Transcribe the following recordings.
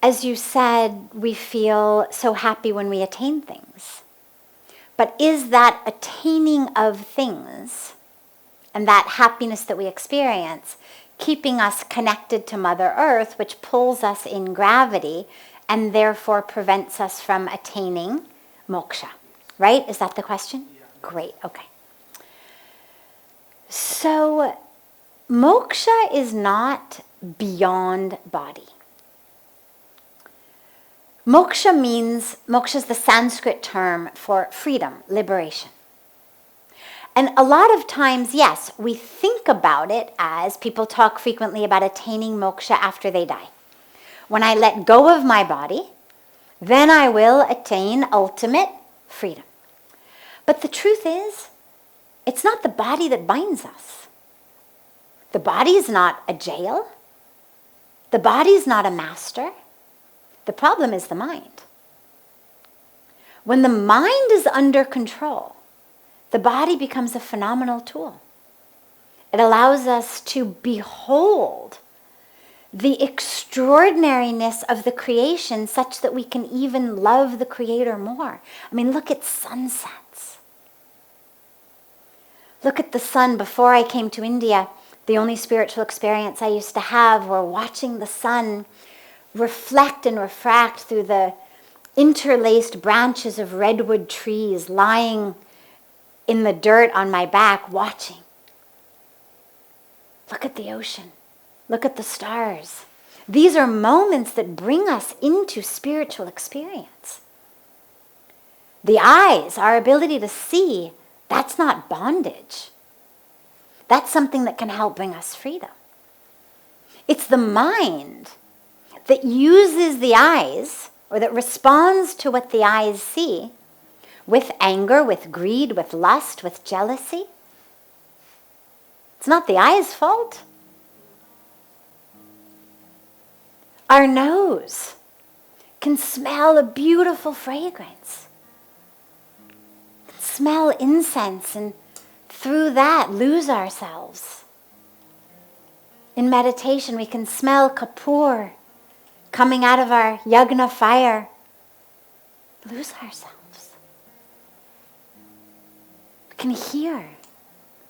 As you said, we feel so happy when we attain things. But is that attaining of things and that happiness that we experience keeping us connected to Mother Earth, which pulls us in gravity and therefore prevents us from attaining moksha? Right? Is that the question? Yeah. Great. Okay. So moksha is not beyond body. Moksha is the Sanskrit term for freedom, liberation. And a lot of times, yes, we think about it as people talk frequently about attaining moksha after they die. When I let go of my body, then I will attain ultimate freedom. But the truth is, it's not the body that binds us. The body is not a jail. The body is not a master. The problem is the mind. When the mind is under control, the body becomes a phenomenal tool. It allows us to behold the extraordinariness of the creation such that we can even love the Creator more. I mean, look at sunsets. Look at the sun. Before I came to India, the only spiritual experience I used to have were watching the sun reflect and refract through the interlaced branches of redwood trees lying in the dirt on my back, watching. Look at the ocean. Look at the stars. These are moments that bring us into spiritual experience. The eyes, our ability to see, that's not bondage. That's something that can help bring us freedom. It's the mind that uses the eyes, or that responds to what the eyes see, with anger, with greed, with lust, with jealousy. It's not the eye's fault. Our nose can smell a beautiful fragrance, smell incense, and through that lose ourselves. In meditation, we can smell kapoor coming out of our yagna fire, lose ourselves. We can hear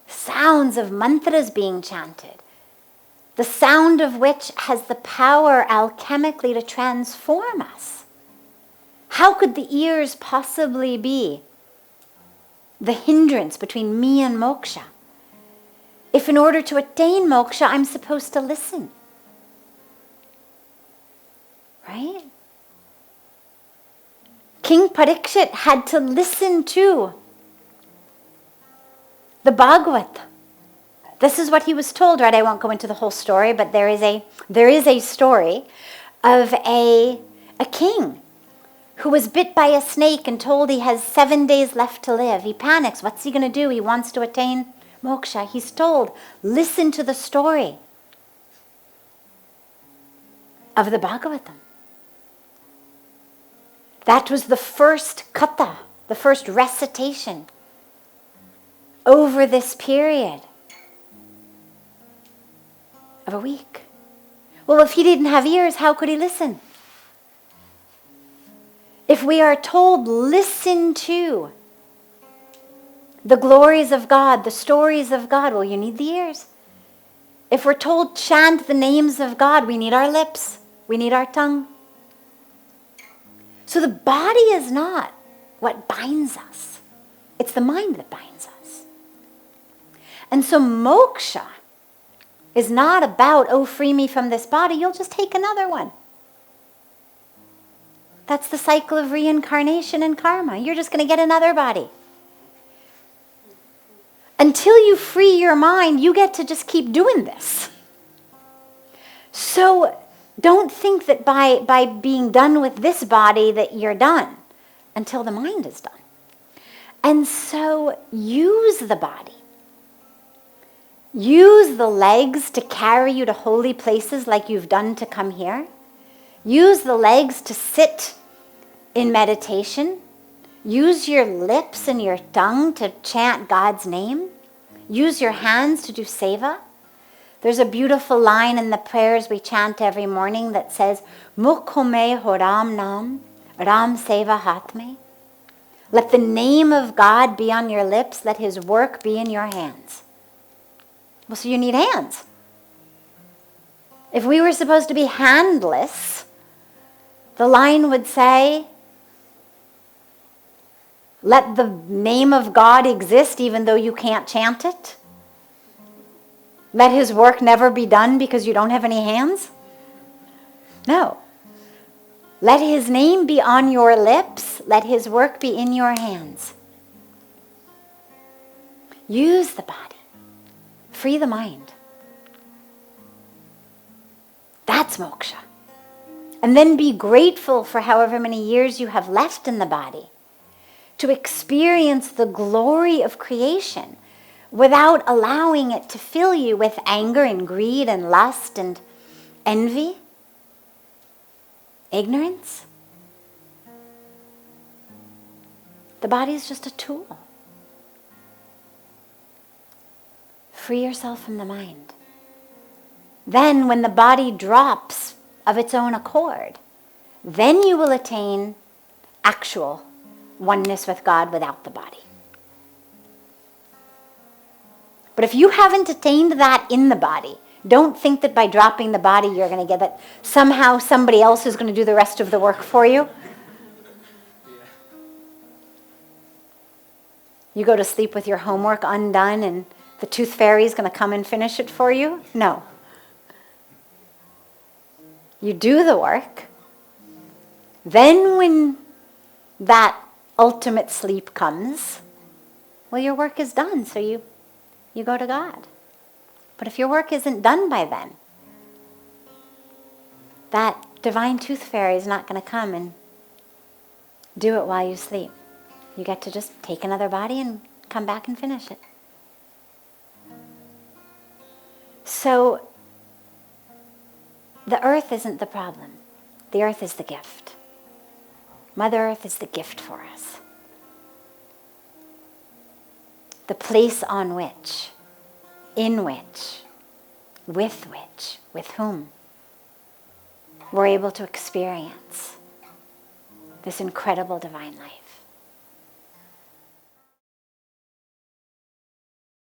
sounds of mantras being chanted, the sound of which has the power alchemically to transform us. How could the ears possibly be the hindrance between me and moksha, if in order to attain moksha, I'm supposed to listen? Right? King Parikshit had to listen to the Bhagavad. This is what he was told, right? I won't go into the whole story, but there is a story of a king who was bit by a snake and told he has 7 days left to live. He panics. What's he going to do? He wants to attain moksha. He's told, listen to the story of the Bhagavatam. That was the first katha, the first recitation over this period of a week. Well, if he didn't have ears, how could he listen? If we are told, listen to the glories of God, the stories of God, well, you need the ears. If we're told, chant the names of God, we need our lips, we need our tongue. So the body is not what binds us. It's the mind that binds us. And so moksha is not about, oh, free me from this body, you'll just take another one. That's the cycle of reincarnation and karma. You're just going to get another body. Until you free your mind, you get to just keep doing this. So don't think that by being done with this body that you're done until the mind is done. And so use the body. Use the legs to carry you to holy places like you've done to come here. Use the legs to sit in meditation. Use your lips and your tongue to chant God's name. Use your hands to do seva. There's a beautiful line in the prayers we chant every morning that says, Mukhome horam nam, ram seva hatme. Let the name of God be on your lips, let his work be in your hands. Well, so you need hands. If we were supposed to be handless, the line would say, let the name of God exist even though you can't chant it. Let his work never be done because you don't have any hands. No. Let his name be on your lips. Let his work be in your hands. Use the body. Free the mind. That's moksha. And then be grateful for however many years you have left in the body to experience the glory of creation without allowing it to fill you with anger and greed and lust and envy, ignorance. The body is just a tool. Free yourself from the mind. Then when the body drops of its own accord, then you will attain actual oneness with God without the body. But if you haven't attained that in the body, don't think that by dropping the body you're going to get that somehow somebody else is going to do the rest of the work for you. You go to sleep with your homework undone and the tooth fairy is going to come and finish it for you? No. You do the work. Then when that ultimate sleep comes, well, your work is done, so you go to God. But if your work isn't done by then, that divine tooth fairy is not going to come and do it while you sleep. You get to just take another body and come back and finish it. So the earth isn't the problem. The earth is the gift. Mother Earth is the gift for us. The place on which, in which, with whom we're able to experience this incredible divine life.